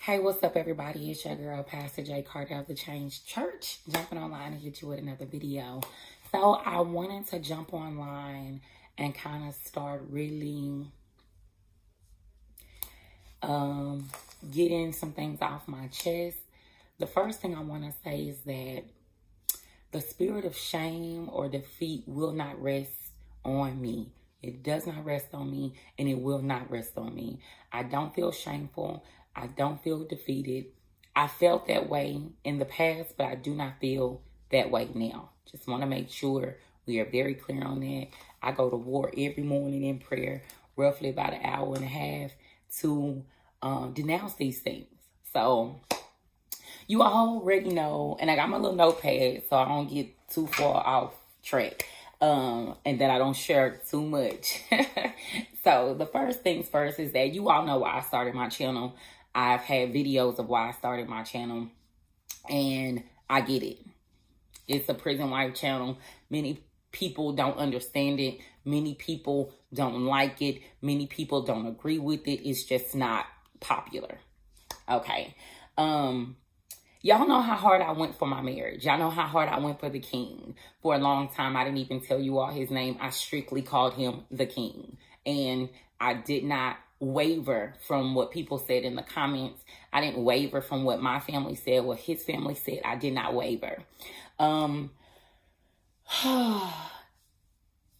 Hey, what's up, everybody? It's your girl, Pastor J. Carter of the Change Church, jumping online and hit you with another video. So I wanted to jump online and kind of start really getting some things off my chest. The first thing I want to say is that the spirit of shame or defeat will not rest on me. It does not rest on me, and it will not rest on me. I don't feel shameful. I don't feel defeated. I felt that way in the past, but I do not feel that way now. Just want to make sure we are very clear on that. I go to war every morning in prayer, roughly about an hour and a half, to denounce these things. So you already know, and I got my little notepad so I don't get too far off track. And that I don't share too much. So the first things first is that you all know why I started my channel. I've had videos of why I started my channel, and I get it. It's a prison wife channel. Many people don't understand it. Many people don't like it. Many people don't agree with it. It's just not popular. Okay. Y'all know how hard I went for my marriage. Y'all know how hard I went for the king. For a long time, I didn't even tell you all his name. I strictly called him the king. And I did not waver from what people said in the comments. I didn't waver from what my family said, what his family said. I did not waver.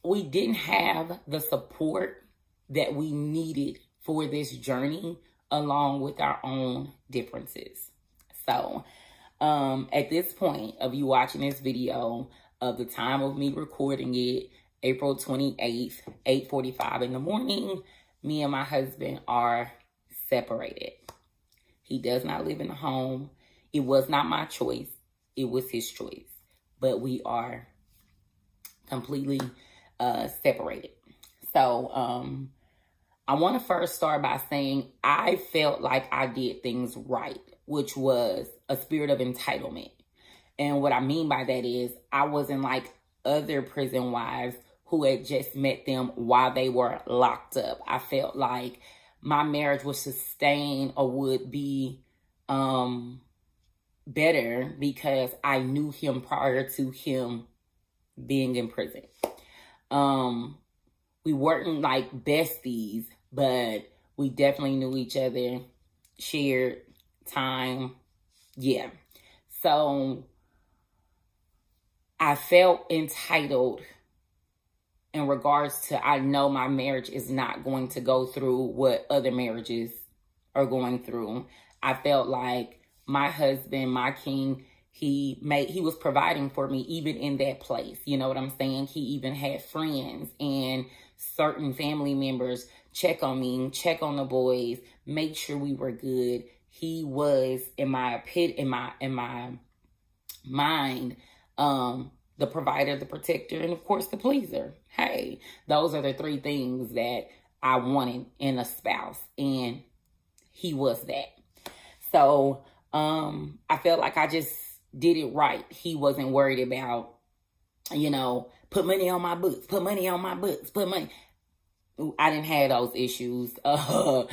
We didn't have the support that we needed for this journey, along with our own differences. So, at this point of you watching this video, of the time of me recording it, April 28th, 8:45 in the morning, me and my husband are separated. He does not live in the home. It was not my choice. It was his choice. But we are completely separated. So, I want to first start by saying I felt like I did things right, which was a spirit of entitlement. And what I mean by that is I wasn't like other prison wives who had just met them while they were locked up. I felt like my marriage would sustain or would be better because I knew him prior to him being in prison. We weren't like besties, but we definitely knew each other, shared time. Yeah. So I felt entitled in regards to, I know my marriage is not going to go through what other marriages are going through. I felt like my husband, my king, he was providing for me even in that place. You know what I'm saying? He even had friends and certain family members check on me, check on the boys, make sure we were good. He was, in my mind, the provider, the protector, and of course the pleaser. Hey, those are the three things that I wanted in a spouse, and he was that. So I felt like I just did it right. He wasn't worried about, you know, put money on my books, put money on my books, put money. I didn't have those issues. I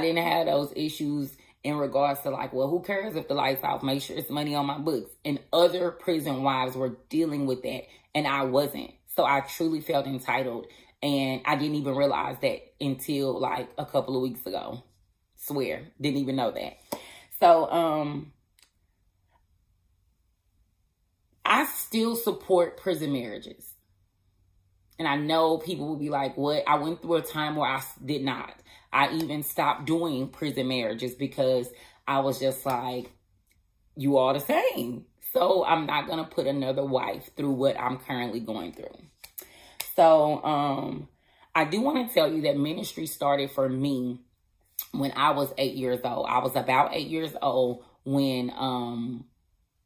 didn't have those issues in regards to like, well, who cares if the lights off? Make sure it's money on my books. And other prison wives were dealing with that, and I wasn't. So I truly felt entitled, and I didn't even realize that until like a couple of weeks ago. Swear, didn't even know that. So I still support prison marriages. And I know people will be like, what? I went through a time where I did not. I even stopped doing prison marriages because I was just like, you all the same. So I'm not going to put another wife through what I'm currently going through. So I do want to tell you that ministry started for me when I was 8 years old. I was about 8 years old when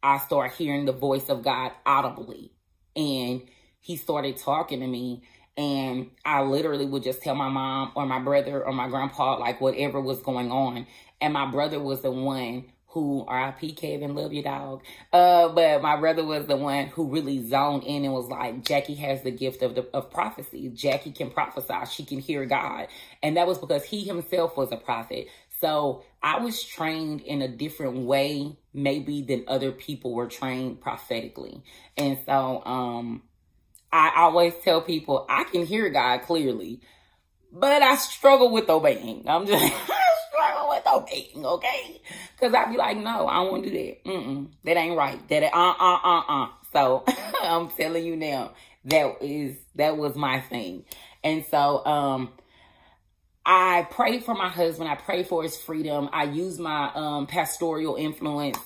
I started hearing the voice of God audibly. And he started talking to me, and I literally would just tell my mom or my brother or my grandpa, like whatever was going on. And my brother was the one who, R.I.P. Kevin, love you, dog. But my brother was the one who really zoned in and was like, Jackie has the gift of prophecy. Jackie can prophesy. She can hear God. And that was because he himself was a prophet. So I was trained in a different way, maybe than other people were trained prophetically. And so I always tell people I can hear God clearly, but I struggle with obeying. I struggle with obeying, okay? Because I be like, no, I don't want to do that. That ain't right. So I'm telling you now, that was my thing. And so I prayed for my husband. I prayed for his freedom. I used my pastoral influence,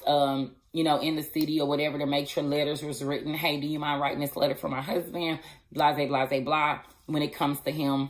you know, in the city or whatever to make sure letters was written. Hey, do you mind writing this letter for my husband? Blah, blah, blah, blah, when it comes to him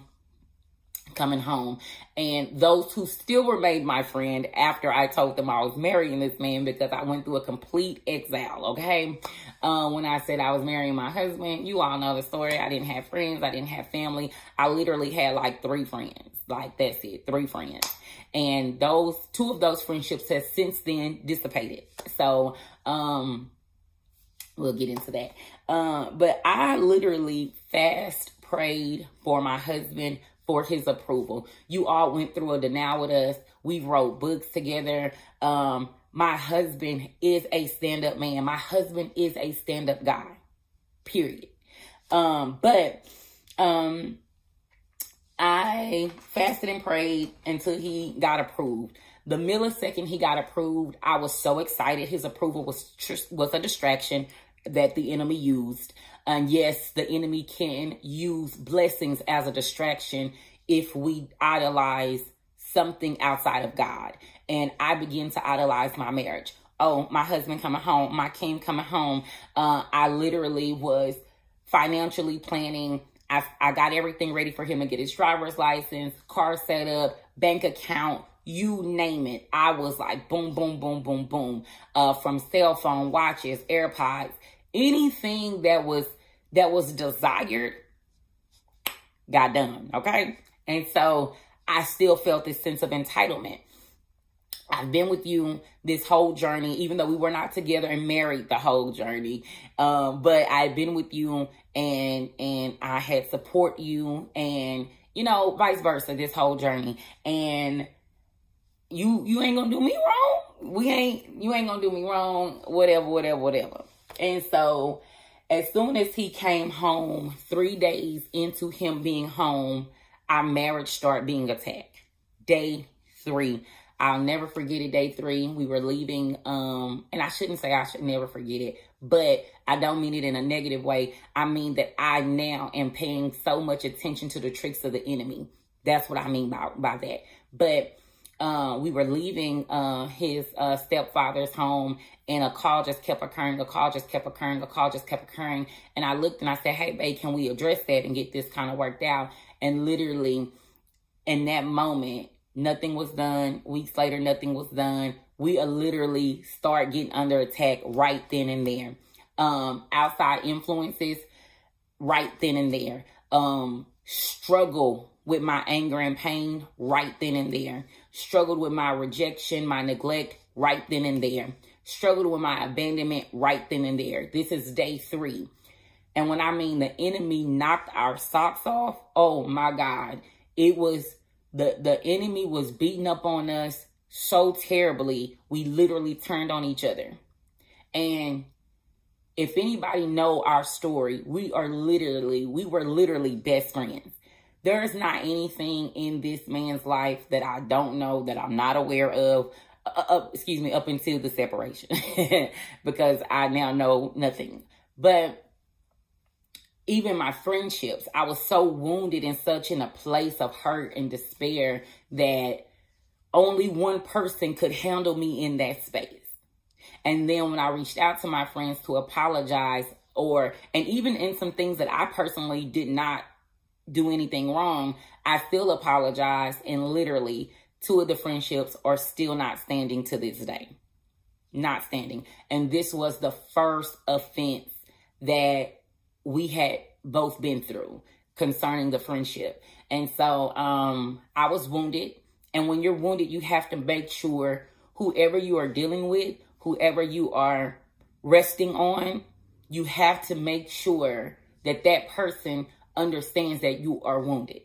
coming home. And those who still remained my friend after I told them I was marrying this man, because I went through a complete exile, okay? When I said I was marrying my husband, you all know the story. I didn't have friends. I didn't have family. I literally had like 3 friends. Like, that's it, 3 friends. And 2 of those friendships has since then dissipated. So, we'll get into that. But I literally fast prayed for my husband for his approval. You all went through a denial with us. We wrote books together. My husband is a stand-up man. My husband is a stand-up guy, period. I fasted and prayed until he got approved. The millisecond he got approved, I was so excited. His approval was a distraction that the enemy used. And yes, the enemy can use blessings as a distraction if we idolize something outside of God. And I began to idolize my marriage. Oh, my husband coming home, my king coming home. I literally was financially planning. I got everything ready for him to get his driver's license, car set up, bank account, you name it. I was like, boom, boom, boom, boom, boom. From cell phone, watches, AirPods, anything that was desired got done, okay? And so I still felt this sense of entitlement. I've been with you this whole journey, even though we were not together and married the whole journey. But I've been with you and I had support you and, you know, vice versa this whole journey. And you ain't gonna do me wrong. You ain't gonna do me wrong, whatever. And so as soon as he came home, 3 days into him being home, our marriage started being attacked. Day 3. I'll never forget it, day 3. We were leaving, and I shouldn't say I should never forget it, but I don't mean it in a negative way. I mean that I now am paying so much attention to the tricks of the enemy. That's what I mean by that. But we were leaving his stepfather's home, and a call just kept occurring. A call just kept occurring. A call just kept occurring. And I looked and I said, hey, babe, can we address that and get this kind of worked out? And literally in that moment, nothing was done. Weeks later, nothing was done. We literally start getting under attack right then and there. Outside influences right then and there. Struggle with my anger and pain right then and there. Struggled with my rejection, my neglect right then and there. Struggled with my abandonment right then and there. This is day 3. And when I mean the enemy knocked our socks off, oh my God, it was the enemy was beating up on us so terribly, we literally turned on each other. And if anybody know our story, we were literally best friends. There's not anything in this man's life that I don't know, that I'm not aware of, up until the separation, because I now know nothing. But even my friendships, I was so wounded and such in a place of hurt and despair that only one person could handle me in that space. And then when I reached out to my friends to apologize, and even in some things that I personally did not do anything wrong, I still apologize, and literally 2 of the friendships are still not standing to this day. Not standing. And this was the first offense that we had both been through concerning the friendship. And so I was wounded. And when you're wounded, you have to make sure whoever you are dealing with, whoever you are resting on, you have to make sure that that person understands that you are wounded.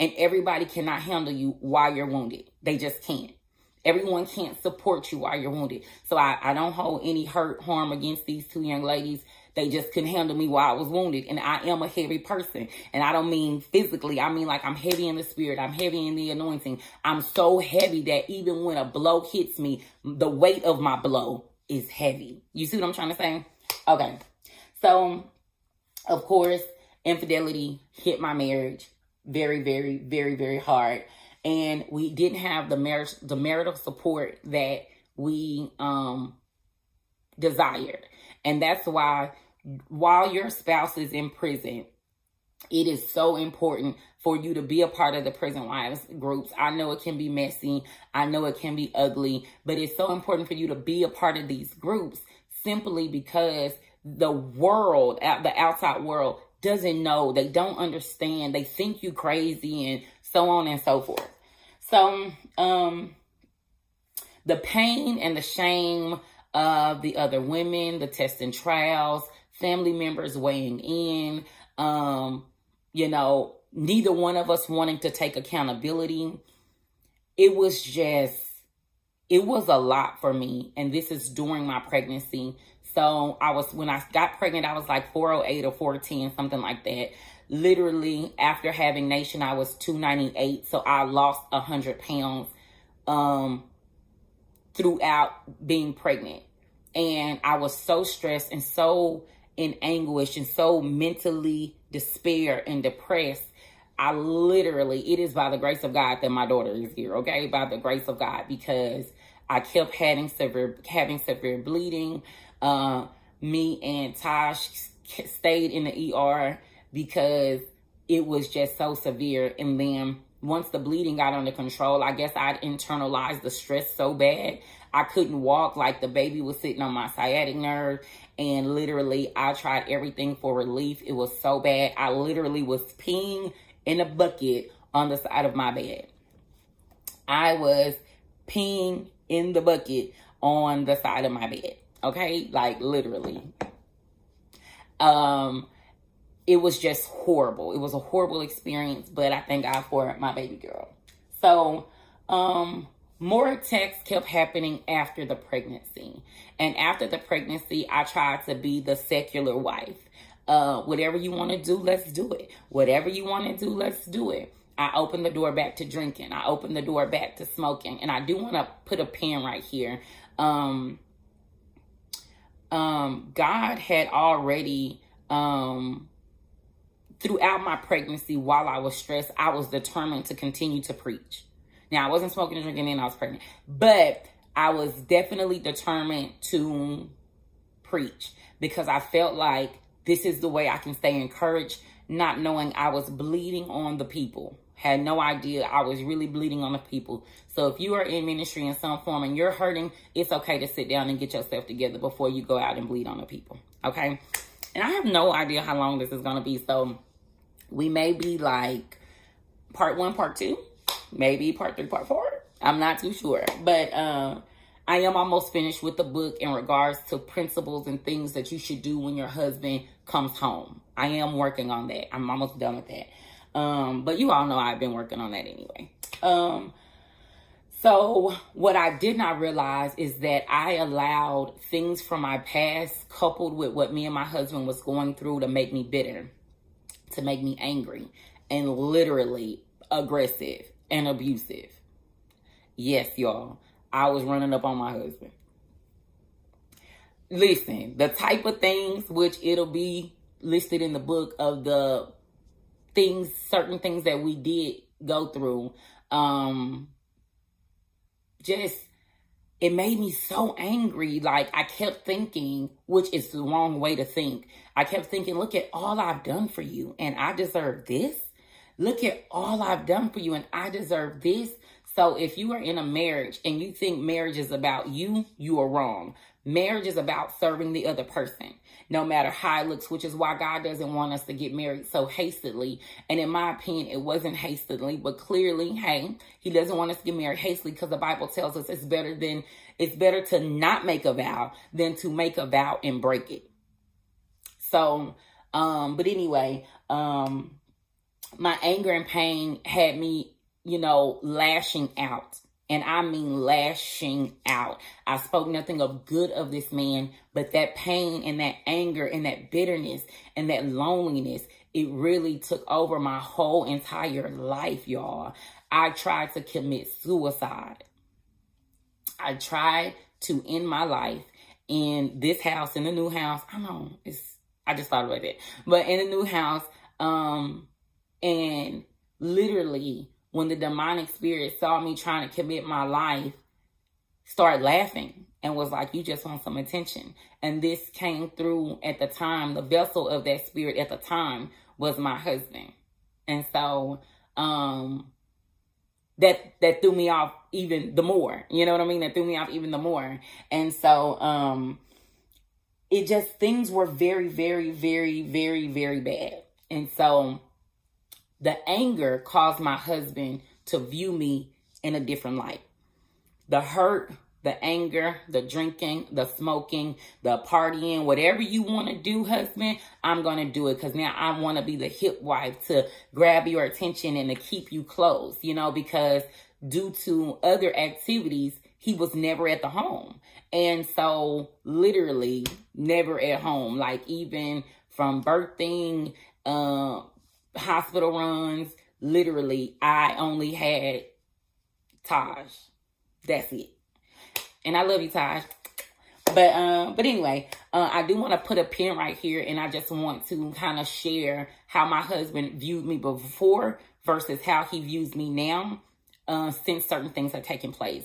And everybody cannot handle you while you're wounded. They just can't. Everyone can't support you while you're wounded. So I don't hold any hurt, harm against these two young ladies. They just couldn't handle me while I was wounded. And I am a heavy person. And I don't mean physically. I mean like I'm heavy in the spirit. I'm heavy in the anointing. I'm so heavy that even when a blow hits me, the weight of my blow is heavy. You see what I'm trying to say? Okay. So, of course, infidelity hit my marriage very, very, very, very hard. And we didn't have the marital support that we desired. And that's why while your spouse is in prison, it is so important for you to be a part of the Prison Wives groups. I know it can be messy. I know it can be ugly, but it's so important for you to be a part of these groups simply because the world, the outside world, doesn't know. They don't understand. They think you crazy and so on and so forth. So, the pain and the shame of the other women, the tests and trials, family members weighing in, you know, neither one of us wanting to take accountability. It was a lot for me. And this is during my pregnancy. So when I got pregnant, I was like 408 or 410, something like that. Literally after having Nation, I was 298. So I lost 100 pounds, throughout being pregnant. And I was so stressed and so in anguish and so mentally despair and depressed. I literally, it is by the grace of God that my daughter is here, okay? By the grace of God, because I kept having severe bleeding. Me and Tosh stayed in the ER because it was just so severe. And then once the bleeding got under control, I guess I'd internalized the stress so bad. I couldn't walk, like the baby was sitting on my sciatic nerve. And literally, I tried everything for relief. It was so bad. I literally was peeing in a bucket on the side of my bed. I was peeing in the bucket on the side of my bed. Okay? Like, literally. It was just horrible. It was a horrible experience, but I thank God for my baby girl. So, more texts kept happening after the pregnancy. And after the pregnancy, I tried to be the secular wife. Whatever you want to do, let's do it. Whatever you want to do, let's do it. I opened the door back to drinking. I opened the door back to smoking. And I do want to put a pin right here. God had already, throughout my pregnancy, while I was stressed, I was determined to continue to preach. Now, I wasn't smoking and drinking then I was pregnant, but I was definitely determined to preach because I felt like this is the way I can stay encouraged, not knowing I was bleeding on the people. Had no idea I was really bleeding on the people. So if you are in ministry in some form and you're hurting, it's okay to sit down and get yourself together before you go out and bleed on the people, okay? And I have no idea how long this is going to be, so we may be like part 1, part 2. Maybe part 3, part 4. I'm not too sure. But I am almost finished with the book in regards to principles and things that you should do when your husband comes home. I am working on that. I'm almost done with that. But you all know I've been working on that anyway. So what I did not realize is that I allowed things from my past coupled with what me and my husband was going through to make me bitter, to make me angry, and literally aggressive and abusive. Yes, y'all. I was running up on my husband. Listen, the type of things, which it'll be listed in the book of the things, certain things that we did go through, it made me so angry. Like, I kept thinking, which is the wrong way to think. I kept thinking, look at all I've done for you and I deserve this. Look at all I've done for you and I deserve this. So if you are in a marriage and you think marriage is about you, you are wrong. Marriage is about serving the other person, no matter how it looks, which is why God doesn't want us to get married so hastily. And in my opinion, it wasn't hastily, but clearly, hey, he doesn't want us to get married hastily because the Bible tells us it's better to not make a vow than to make a vow and break it. So, but anyway, my anger and pain had me, lashing out And I mean lashing out. I spoke nothing of good of this man, but that pain and that anger and that bitterness and that loneliness, it really took over my whole entire life, y'all. I tried to commit suicide. I tried to end my life in this house, in the new house. I know, I just thought about it. But in the new house, and literally, when the demonic spirit saw me trying to commit my life, started laughing and was like, you just want some attention. And this came through at the time. The vessel of that spirit at the time was my husband. And so that threw me off even the more. You know what I mean? That threw me off even the more. And so it just, things were very, very, very, very, very bad. And so the anger caused my husband to view me in a different light. The hurt, the anger, the drinking, the smoking, the partying, whatever you want to do, husband, I'm going to do it, because now I want to be the hip wife to grab your attention and to keep you close, you know, because due to other activities, he was never at the home. And so literally never at home, like even from birthing, hospital runs, literally, I only had Taj. That's it. And I love you, Taj. But anyway, I do want to put a pin right here, and I just want to kind of share how my husband viewed me before versus how he views me now, since certain things have taken place.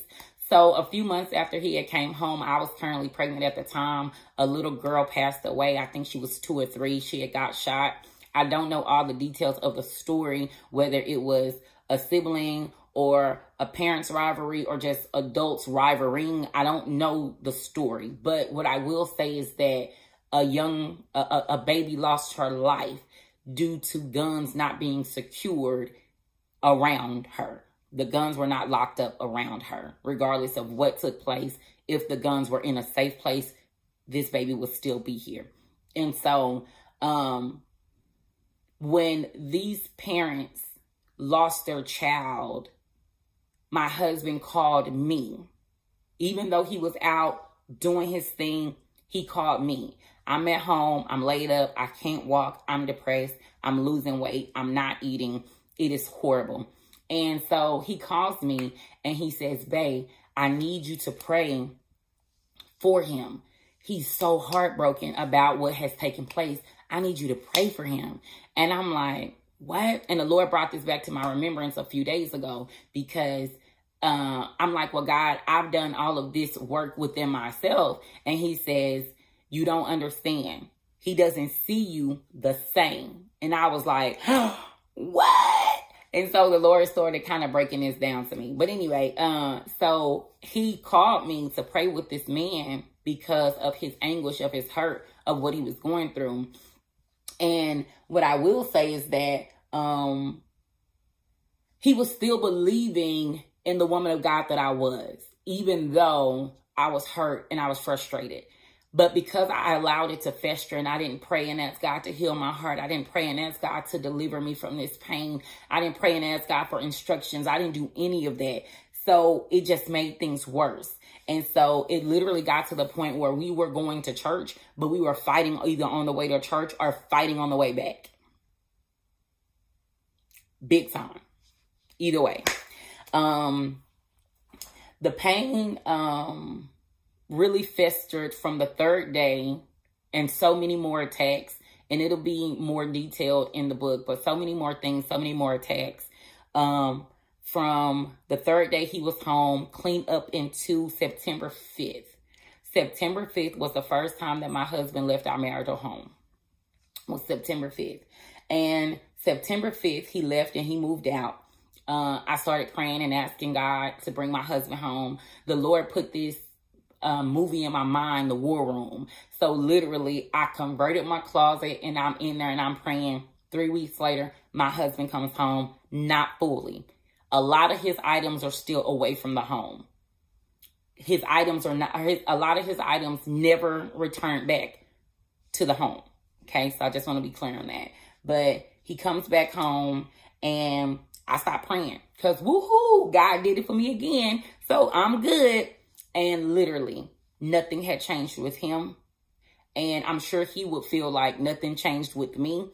So a few months after he had came home, I was currently pregnant at the time. A little girl passed away. I think she was 2 or 3. She had got shot. I don't know all the details of the story, whether it was a sibling or a parent's rivalry or just adults rivaling. I don't know the story. But what I will say is that a baby lost her life due to guns not being secured around her. The guns were not locked up around her, regardless of what took place. If the guns were in a safe place, this baby would still be here. And so, when these parents lost their child, my husband called me. Even though he was out doing his thing, he called me. I'm at home. I'm laid up. I can't walk. I'm depressed. I'm losing weight. I'm not eating. It is horrible. And so he calls me and he says, babe, I need you to pray for him. He's so heartbroken about what has taken place. I need you to pray for him. And I'm like, what? And the Lord brought this back to my remembrance a few days ago, because I'm like, well, God, I've done all of this work within myself. And he says, you don't understand. He doesn't see you the same. And I was like, what? And so the Lord started kind of breaking this down to me. But anyway, so he called me to pray with this man because of his anguish, of his hurt, of what he was going through. And what I will say is that he was still believing in the woman of God that I was, even though I was hurt and I was frustrated. But because I allowed it to fester and I didn't pray and ask God to heal my heart, I didn't pray and ask God to deliver me from this pain, I didn't pray and ask God for instructions, I didn't do any of that. So it just made things worse. And so it literally got to the point where we were going to church, but we were fighting either on the way to church or fighting on the way back. Big time. Either way. The pain really festered from the 3rd day, and so many more attacks. And it'll be more detailed in the book, but so many more things, so many more attacks. From the 3rd day he was home, cleaned up into September 5th. September 5th was the first time that my husband left our marital home. It was September 5th. And September 5th, he left and he moved out. I started praying and asking God to bring my husband home. The Lord put this movie in my mind, The War Room. So literally, I converted my closet and I'm in there and I'm praying. 3 weeks later, my husband comes home, not fully. A lot of his items are still away from the home. His items are not, a lot of his items never returned back to the home. Okay, so I just want to be clear on that. But he comes back home and I stopped praying because woohoo, God did it for me again. So I'm good. And literally nothing had changed with him. And I'm sure he would feel like nothing changed with me.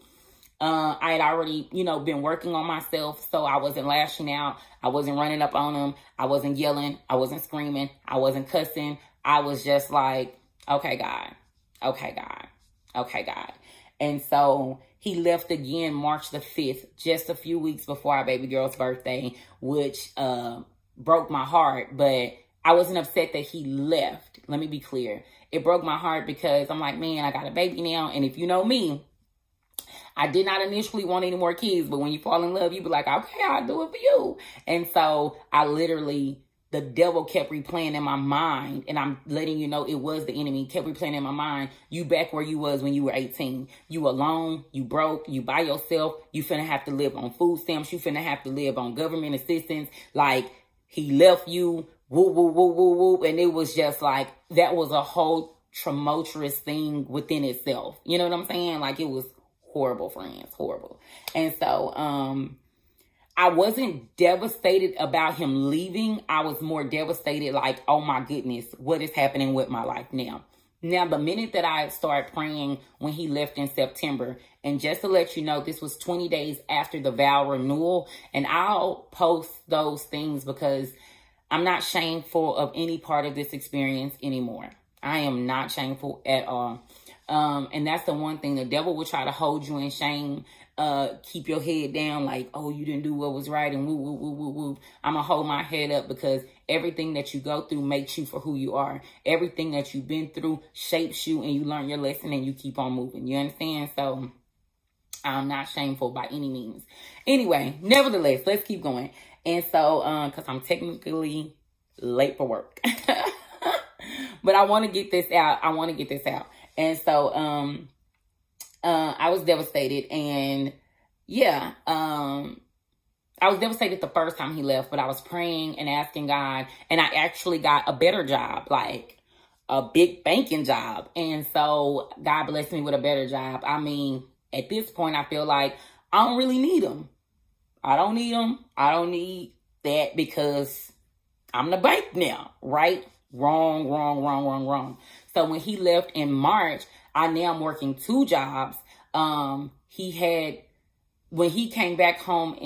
I had already, been working on myself. So I wasn't lashing out. I wasn't running up on him. I wasn't yelling. I wasn't screaming. I wasn't cussing. I was just like, okay, God. Okay, God. Okay, God. And so he left again March the 5th, just a few weeks before our baby girl's birthday, which broke my heart. But I wasn't upset that he left. Let me be clear. It broke my heart because I'm like, man, I got a baby now. And if you know me, I did not initially want any more kids. But when you fall in love, you be like, okay, I'll do it for you. And so I literally, the devil kept replaying in my mind. And I'm letting you know it was the enemy. Kept replaying in my mind. You back where you was when you were 18. You alone. You broke. You by yourself. You finna have to live on food stamps. You finna have to live on government assistance. Like, he left you. Woo, woo, woo, woo, woo. And it was just like, that was a whole tumultuous thing within itself. You know what I'm saying? Like, it was horrible, friends. Horrible. And so, I wasn't devastated about him leaving. I was more devastated like, oh my goodness, what is happening with my life now? Now, the minute that I started praying when he left in September, and just to let you know, this was 20 days after the vow renewal, and I'll post those things because I'm not shameful of any part of this experience anymore. I am not shameful at all. And that's the one thing. The devil will try to hold you in shame, keep your head down like, oh, you didn't do what was right and woo, woo, woo, woo, woo. I'm going to hold my head up because everything that you go through makes you for who you are. Everything that you've been through shapes you and you learn your lesson and you keep on moving. You understand? So I'm not shameful by any means. Anyway, nevertheless, let's keep going. And so, because I'm technically late for work. But I want to get this out. And so, I was devastated. And yeah, I was devastated the first time he left. But I was praying and asking God. And I actually got a better job, like a big banking job. And so God blessed me with a better job. I mean, at this point, I feel like I don't really need him. I don't need them. I don't need that because I'm the bank now, right? Wrong, wrong, wrong, wrong, wrong. So when he left in March, I now am working 2 jobs. When he came back home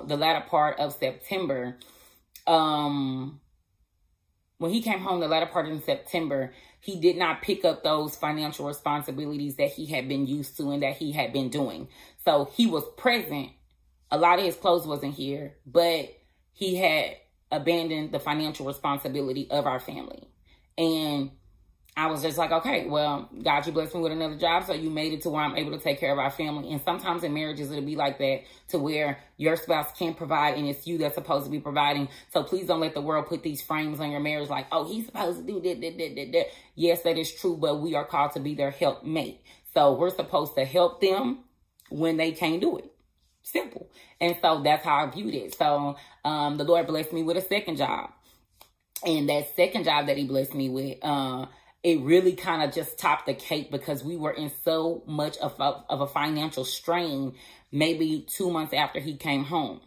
the latter part of September, he did not pick up those financial responsibilities that he had been used to and that he had been doing. So he was present. A lot of his clothes wasn't here, but he had abandoned the financial responsibility of our family. And I was just like, okay, well, God, you blessed me with another job, so you made it to where I'm able to take care of our family. And sometimes in marriages, it'll be like that, to where your spouse can't provide and it's you that's supposed to be providing. So please don't let the world put these frames on your marriage like, oh, he's supposed to do that. Yes, that is true, but we are called to be their helpmate. So we're supposed to help them when they can't do it. Simple. And so that's how I viewed it. So the Lord blessed me with a second job. And that second job that he blessed me with, it really kind of just topped the cake because we were in so much of a financial strain maybe 2 months after he came home.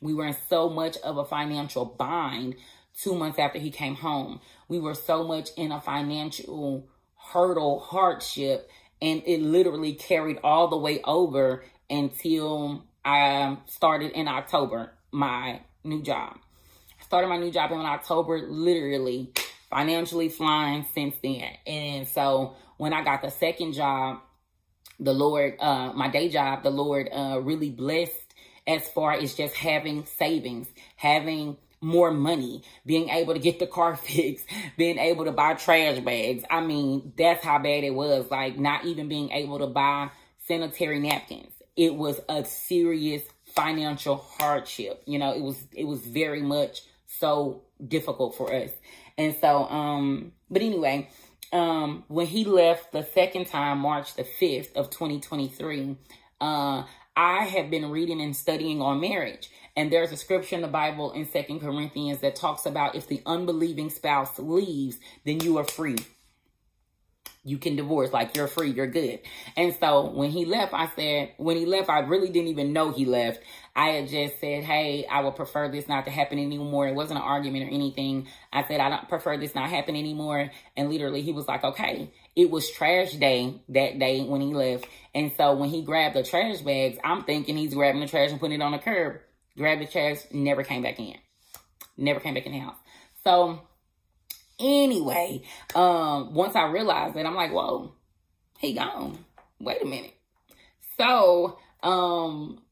We were in so much of a financial bind 2 months after he came home. We were so much in a financial hardship, and it literally carried all the way over until I started in October, my new job. I started my new job in October, literally financially flying since then. And so when I got the second job, the Lord, my day job, the Lord really blessed as far as just having savings, having more money, being able to get the car fixed, being able to buy trash bags. I mean, that's how bad it was. Like, not even being able to buy sanitary napkins. It was a serious financial hardship. You know, it was very much so difficult for us. And so, but anyway, when he left the second time, March the 5th of 2023, I have been reading and studying on marriage. And there's a scripture in the Bible in 2 Corinthians that talks about if the unbelieving spouse leaves, then you are free. You can divorce, like you're free, you're good. And so when he left, I really didn't even know he left. I had just said, hey, I would prefer this not to happen anymore. It wasn't an argument or anything. I said, I don't prefer this not happen anymore. And literally he was like, okay. It was trash day that day when he left. And so when he grabbed the trash bags, I'm thinking he's grabbing the trash and putting it on the curb. Grabbed the trash, never came back in. Never came back in the house. So anyway, once I realized that, I'm like, whoa, he gone. Wait a minute. So,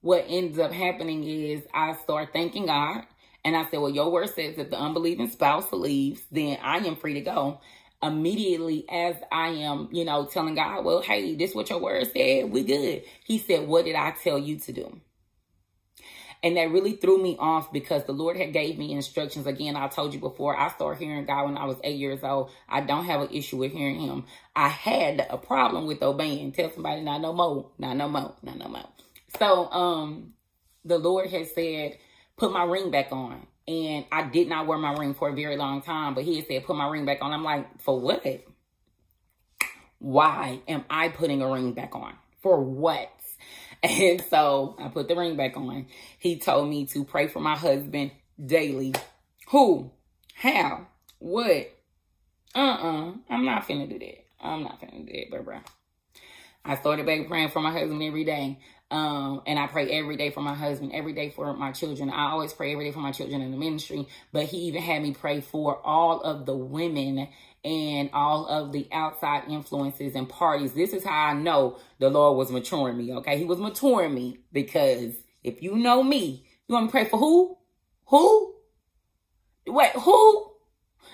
what ends up happening is I start thanking God. And I said, well, your word says if the unbelieving spouse leaves, then I am free to go. Immediately as I am, telling God, well, hey, this is what your word said. We good. He said, what did I tell you to do? And that really threw me off because the Lord had gave me instructions. Again, I told you before, I started hearing God when I was 8 years old. I don't have an issue with hearing him. I had a problem with obeying. Tell somebody, not no more, not no more, not no more. So the Lord had said, put my ring back on. And I did not wear my ring for a very long time. But he had said, put my ring back on. I'm like, for what? Why am I putting a ring back on? For what? And so I put the ring back on. He told me to pray for my husband daily. Who? How? What? I'm not finna do that. I'm not finna do that, bro. I started back praying for my husband every day. And I pray every day for my husband, every day for my children. I always pray every day for my children in the ministry. But he even had me pray for all of the women and all of the outside influences and parties. This is how I know the Lord was maturing me, okay? He was maturing me because if you know me, you want me to pray for who? Who? Wait, who?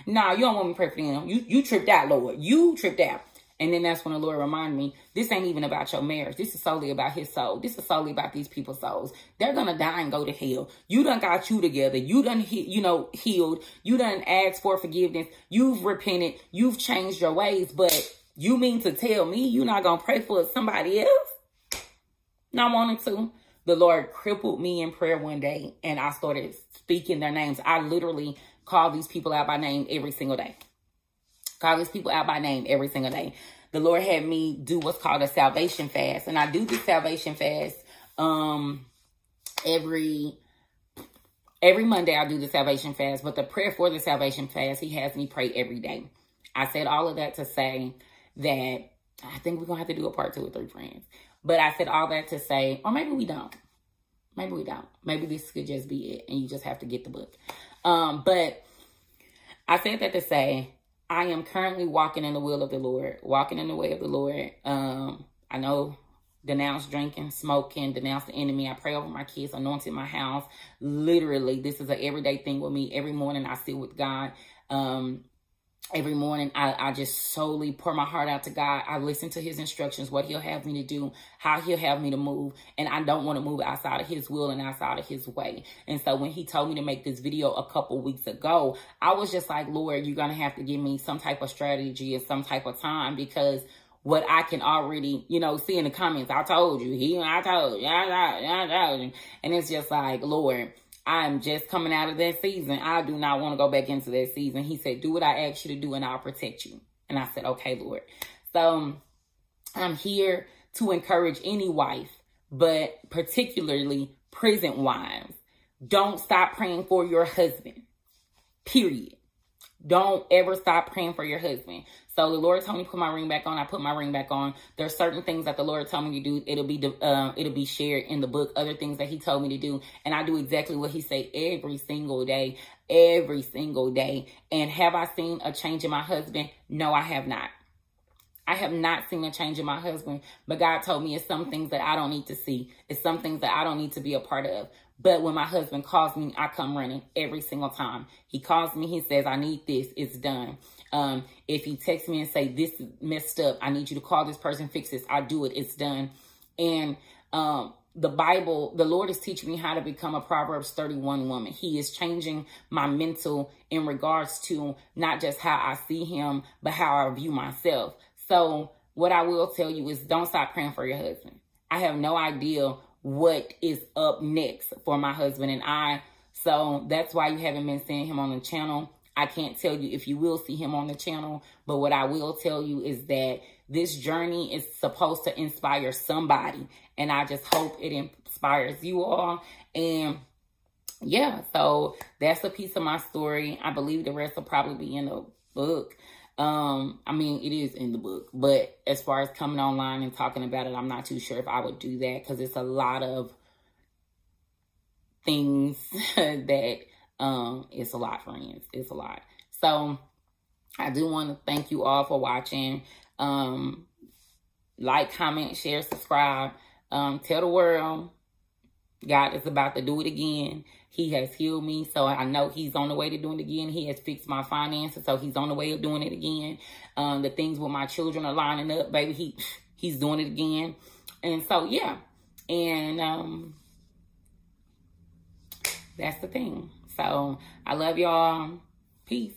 Nah, you don't want me to pray for them. You tripped out, Lord. You tripped out. And then that's when the Lord reminded me, this ain't even about your marriage. This is solely about his soul. This is solely about these people's souls. They're going to die and go to hell. You done got you together. You done, healed. You done asked for forgiveness. You've repented. You've changed your ways. But you mean to tell me you're not going to pray for somebody else? Not wanting to. The Lord crippled me in prayer one day and I started speaking their names. I literally call these people out by name every single day. Call these people out by name every single day. The Lord had me do what's called a salvation fast. And I do this salvation fast every Monday. I do the salvation fast. But the prayer for the salvation fast, he has me pray every day. I said all of that to say that I think we're going to have to do a part 2 or 3, friends. But I said all that to say, or maybe we don't. Maybe we don't. Maybe this could just be it. And you just have to get the book. But I said that to say, I am currently walking in the will of the Lord, walking in the way of the Lord. I know, denounce drinking, smoking, denounce the enemy. I pray over my kids, anointed my house. Literally, this is an everyday thing with me. Every morning I sit with God. Every morning I just solely pour my heart out to God. I listen to his instructions, what he'll have me to do, how he'll have me to move. And I don't want to move outside of his will and outside of his way. And so when he told me to make this video a couple weeks ago, I was just like, Lord, you're going to have to give me some type of strategy and some type of time, because what I can already, see in the comments, I told you, I told you. And it's just like, Lord, I'm just coming out of that season. I do not want to go back into that season. He said, do what I asked you to do and I'll protect you. And I said, okay, Lord. So I'm here to encourage any wife, but particularly present wives. Don't stop praying for your husband, period. Don't ever stop praying for your husband. So the Lord told me to put my ring back on. I put my ring back on. There's certain things that the Lord told me to do. It'll be shared in the book. Other things that he told me to do. And I do exactly what he said every single day. Every single day. And have I seen a change in my husband? No, I have not. I have not seen a change in my husband. But God told me it's some things that I don't need to see. It's some things that I don't need to be a part of. But when my husband calls me, I come running every single time. He calls me. He says, I need this. It's done. If he texts me and say, this is messed up, I need you to call this person, fix this, I do it. It's done. And the Bible, the Lord is teaching me how to become a Proverbs 31 woman. He is changing my mental in regards to not just how I see him, but how I view myself. So what I will tell you is don't stop praying for your husband. I have no idea what is up next for my husband and I. So that's why you haven't been seeing him on the channel. I can't tell you if you will see him on the channel, but what I will tell you is that this journey is supposed to inspire somebody, and I just hope it inspires you all. And yeah, so that's a piece of my story. I believe the rest will probably be in the book. I mean, it is in the book, but as far as coming online and talking about it, I'm not too sure if I would do that, because it's a lot of things that, it's a lot, friends. It's a lot. So I do want to thank you all for watching. Like, comment, share, subscribe. Tell the world God is about to do it again. He has healed me, so I know he's on the way to doing it again. He has fixed my finances, so he's on the way of doing it again. The things with my children are lining up, baby. He's doing it again. And so, yeah. And that's the thing. So, I love y'all. Peace.